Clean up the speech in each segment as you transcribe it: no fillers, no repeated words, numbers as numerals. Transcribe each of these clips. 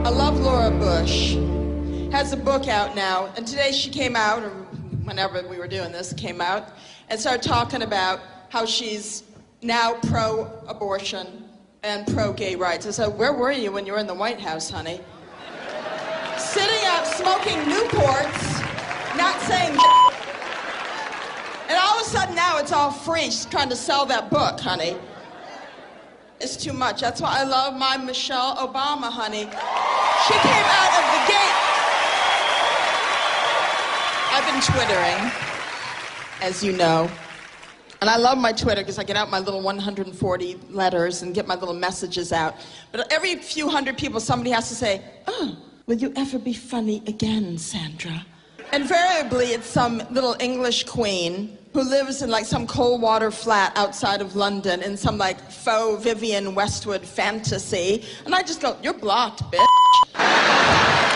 I love Laura Bush. Has a book out now, and today she came out, or whenever we were doing this, came out, and started talking about how she's now pro-abortion and pro-gay rights. I said, where were you when you were in the White House, honey? Sitting up smoking Newports, not saying and all of a sudden now it's all free. She's trying to sell that book, honey. It's too much. That's why I love my Michelle Obama, honey. She came out of the gate. I've been Twittering, as you know. And I love my Twitter because I get out my little 140 letters and get my little messages out. But every few hundred people, somebody has to say, oh, will you ever be funny again, Sandra? Invariably, it's some little English queen who lives in like some cold water flat outside of London in some like faux Vivienne Westwood fantasy. And I just go, you're blocked, bitch.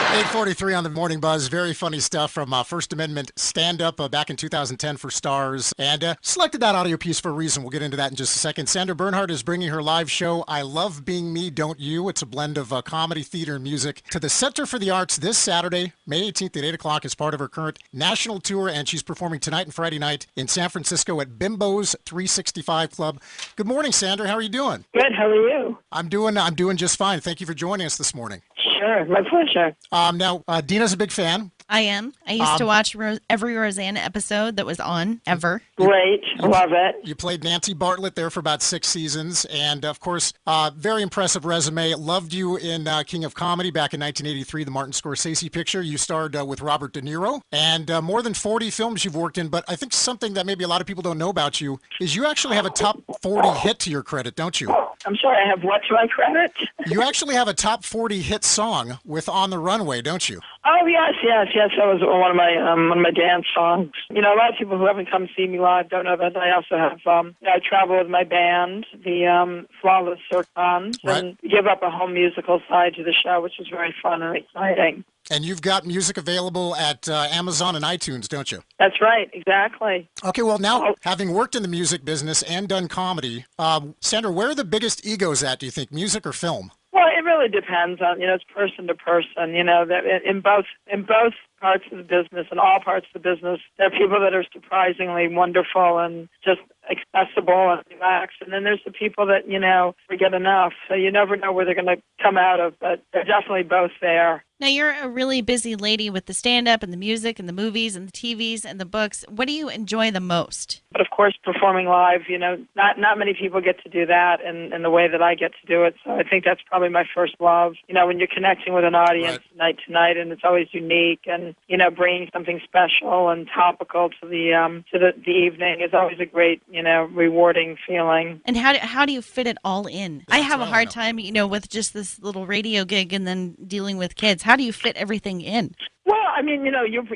8:43 on the Morning Buzz. Very funny stuff from First Amendment stand-up back in 2010 for Stars. And selected that audio piece for a reason. We'll get into that in just a second. Sandra Bernhard is bringing her live show, I Love Being Me, Don't You? It's a blend of comedy, theater, and music to the Center for the Arts this Saturday, May 18th at 8 o'clock as part of her current national tour. And she's performing tonight and Friday night in San Francisco at Bimbo's 365 Club. Good morning, Sandra. How are you doing? Good. How are you? I'm doing just fine. Thank you for joining us this morning. Sure. My pleasure. Now, Dina's a big fan. I am. I used to watch every Roseanne episode that was on, ever. Great. Love it. You played Nancy Bartlett there for about 6 seasons. And, of course, very impressive resume. Loved you in King of Comedy back in 1983, the Martin Scorsese picture. You starred with Robert De Niro. And more than 40 films you've worked in. But I think something that maybe a lot of people don't know about you is you actually have a top 40 hit to your credit, don't you? I'm sorry, I have what to my credit? You actually have a top 40 hit song with On the Runway, don't you? Oh, yes. That was one of my dance songs. You know, a lot of people who haven't come see me live don't know that I also have, I travel with my band, the Flawless Circons, right, and give up a whole musical side to the show, which is very fun and exciting. And you've got music available at Amazon and iTunes, don't you? That's right, exactly. Okay, well, now, having worked in the music business and done comedy, Sandra, where are the biggest egos at, do you think, music or film? Well, it really depends on, it's person to person, that in both parts of the business and all parts of the business, there are people that are surprisingly wonderful and just accessible and relaxed. And then there's the people that, forget enough. So you never know where they're going to come out of, but they're definitely both there. Now, you're a really busy lady with the stand-up and the music and the movies and the TVs and the books. What do you enjoy the most? But, of course, performing live, not many people get to do that in the way that I get to do it. So I think that's probably my first love. When you're connecting with an audience night to night, and it's always unique and, bringing something special and topical to the evening is always a great, rewarding feeling. And how do you fit it all in? I have a hard time, with just this little radio gig and then dealing with kids. How do you fit everything in? Well,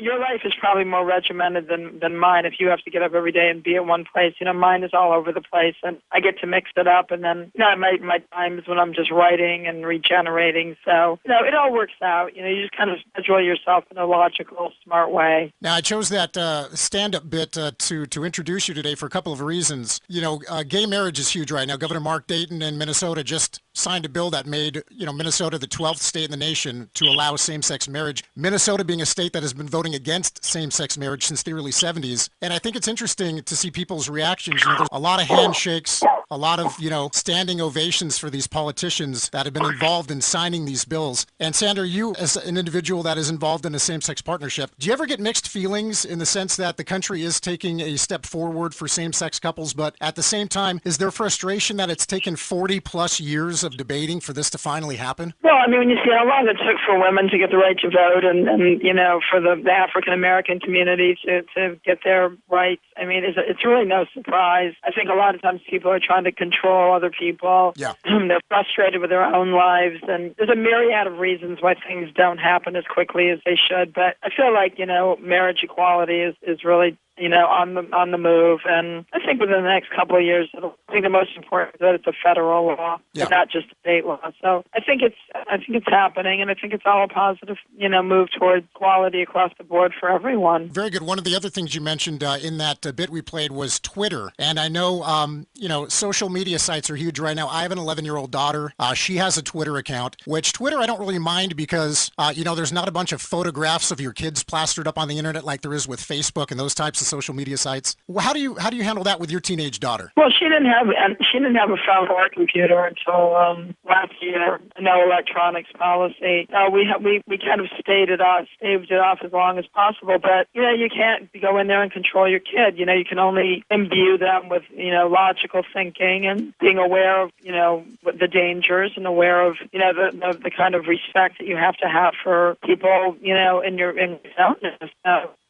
your life is probably more regimented than mine if you have to get up every day and be at one place. Mine is all over the place, and I get to mix it up. And then, my times when I'm just writing and regenerating. So, it all works out. You just kind of enjoy yourself in a logical, smart way. Now, I chose that stand-up bit to introduce you today for a couple of reasons. Gay marriage is huge right now. Governor Mark Dayton in Minnesota just signed a bill that made, Minnesota the 12th state in the nation to allow same-sex marriage. Minnesota being a state that has been voting against same-sex marriage since the early 70s. And I think it's interesting to see people's reactions. There's a lot of handshakes, a lot of, standing ovations for these politicians that have been involved in signing these bills. And Sandra, you as an individual that is involved in a same-sex partnership, do you ever get mixed feelings in the sense that the country is taking a step forward for same-sex couples, but at the same time, is there frustration that it's taken 40-plus years of debating for this to finally happen? Well, when you see how long it took for women to get the right to vote and for the African-American community to get their rights, it's really no surprise. I think a lot of times people are trying to control other people. Yeah. They're frustrated with their own lives, and there's a myriad of reasons why things don't happen as quickly as they should. But I feel like, marriage equality is really on the move. And I think within the next couple of years, I think the most important is that it's a federal law, and not just a state law. So I think it's happening, and I think it's all a positive, move towards quality across the board for everyone. Very good. One of the other things you mentioned in that bit we played was Twitter, and I know social media sites are huge right now. I have an 11-year-old daughter. She has a Twitter account, which Twitter I don't really mind because there's not a bunch of photographs of your kids plastered up on the internet like there is with Facebook and those types of social media sites. Well, how do you handle that with your teenage daughter? Well, she didn't have a phone or a computer until last year. No electronics policy. We kind of staved it off as long as possible. But you can't go in there and control your kid. You can only imbue them with logical thinking and being aware of the dangers and aware of the kind of respect that you have to have for people in your own.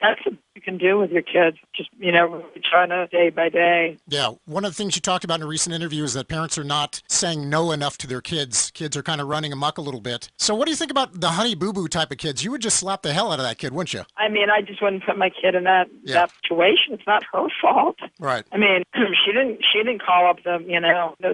That's what you can do with your kids, just, really trying to day by day. Yeah. One of the things you talked about in a recent interview is that parents are not saying no enough to their kids. Kids are kind of running amok a little bit. So what do you think about the Honey Boo Boo type of kids? You would just slap the hell out of that kid, wouldn't you? I mean, I just wouldn't put my kid in that situation. It's not her fault. Right. I mean, she didn't call up the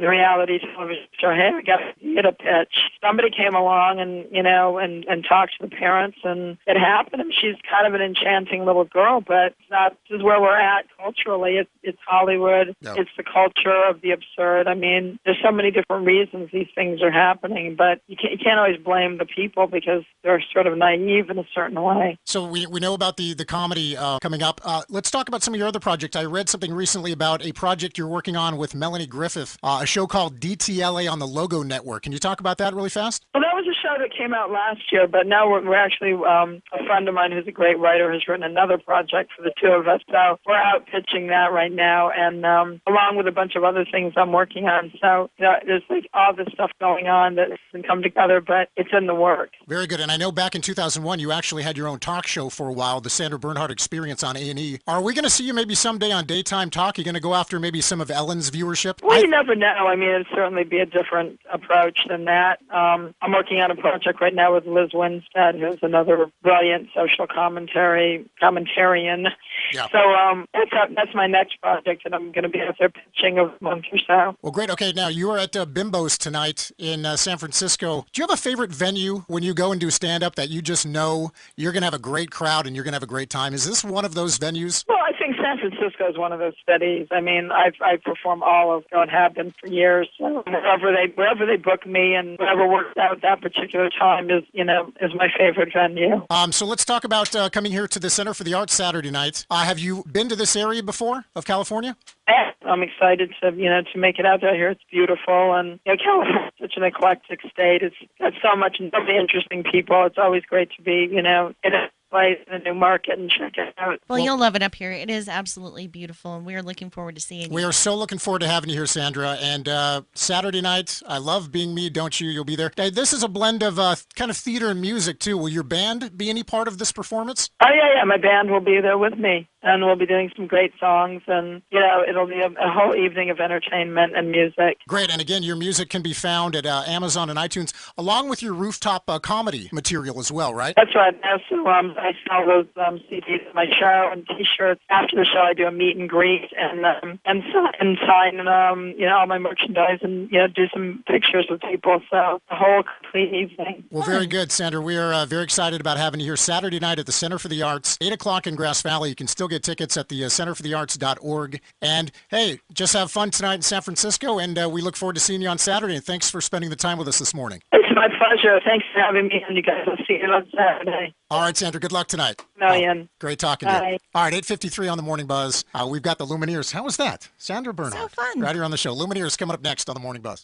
reality television show, hey, I got to hit a pitch. Somebody came along and talked to the parents, and it happened. And she's kind of an enchanting little girl, but this is where we're at culturally. It's Hollywood. Yep. It's the culture of the absurd. I mean, there's so many different reasons these things are happening, but you can't always blame the people because they're sort of naive in a certain way. So we know about the comedy coming up. Let's talk about some of your other projects. I read something recently about a project you're working on with Melanie Griffith, a show called DTLA on the Logo Network. Can you talk about that really fast? Well, that was a show that came out last year, but now we're actually, a friend of mine who's a great writer has written another project for the two of us. So we're out pitching that right now, and along with a bunch of other things I'm working on. So there's like all this stuff going on that hasn't come together, but it's in the works. Very good. And I know back in 2001, you actually had your own talk show for a while, the Sandra Bernhard Experience on A&E. Are we going to see you maybe someday on Daytime Talk? Are you going to go after maybe some of Ellen's viewership? Well, you never know. I mean, it'd certainly be a different approach than that. I'm working on a project right now with Liz Winstead, who's another brilliant social commentarian. Yeah. So that's my next project, and I'm going to be out there pitching a month or so. Well, great. Okay, now you are at Bimbo's tonight in San Francisco. Do you have a favorite venue when you go and do stand-up that you just know you're going to have a great crowd and you're going to have a great time? Is this one of those venues? Well, I think San Francisco is one of those cities. I mean, I perform all of and have been for years. So wherever they book me and whatever works out that particular time is my favorite venue. So let's talk about coming here to the Center for the Arts Saturday night. Have you been to this area before of California? Yeah, I'm excited to make it out there. Here it's beautiful, and California is such an eclectic state. It's got so many interesting people. It's always great to be in a place in a new market and check it out. Well, you'll love it up here. It is absolutely beautiful, and we are looking forward to seeing you. We are so looking forward to having you here, Sandra. And Saturday night, I love being me, don't you? You'll be there. Hey, this is a blend of kind of theater and music, too. Will your band be any part of this performance? Oh, yeah. My band will be there with me, and we'll be doing some great songs, and, it'll be a whole evening of entertainment and music. Great. And again, your music can be found at Amazon and iTunes, along with your rooftop comedy material as well, right? That's right. So I sell those CDs at my show and T-shirts. After the show, I do a meet and greet and sign all my merchandise and do some pictures with people. So the whole complete evening. Well, very good, Sandra. We are very excited about having you here Saturday night at the Center for the Arts, 8 o'clock in Grass Valley. You can still get tickets at the centerforthearts.org. And hey, just have fun tonight in San Francisco, and we look forward to seeing you on Saturday. And thanks for spending the time with us this morning. It's my pleasure. Thanks for having me, and you guys will see you on Saturday. All right, Sandra. Good luck tonight. Million. Great talking to you. All right, 8:53 on the Morning Buzz. We've got the Lumineers. How was that? Sandra Bernhard. So fun. Right here on the show. Lumineers coming up next on the Morning Buzz.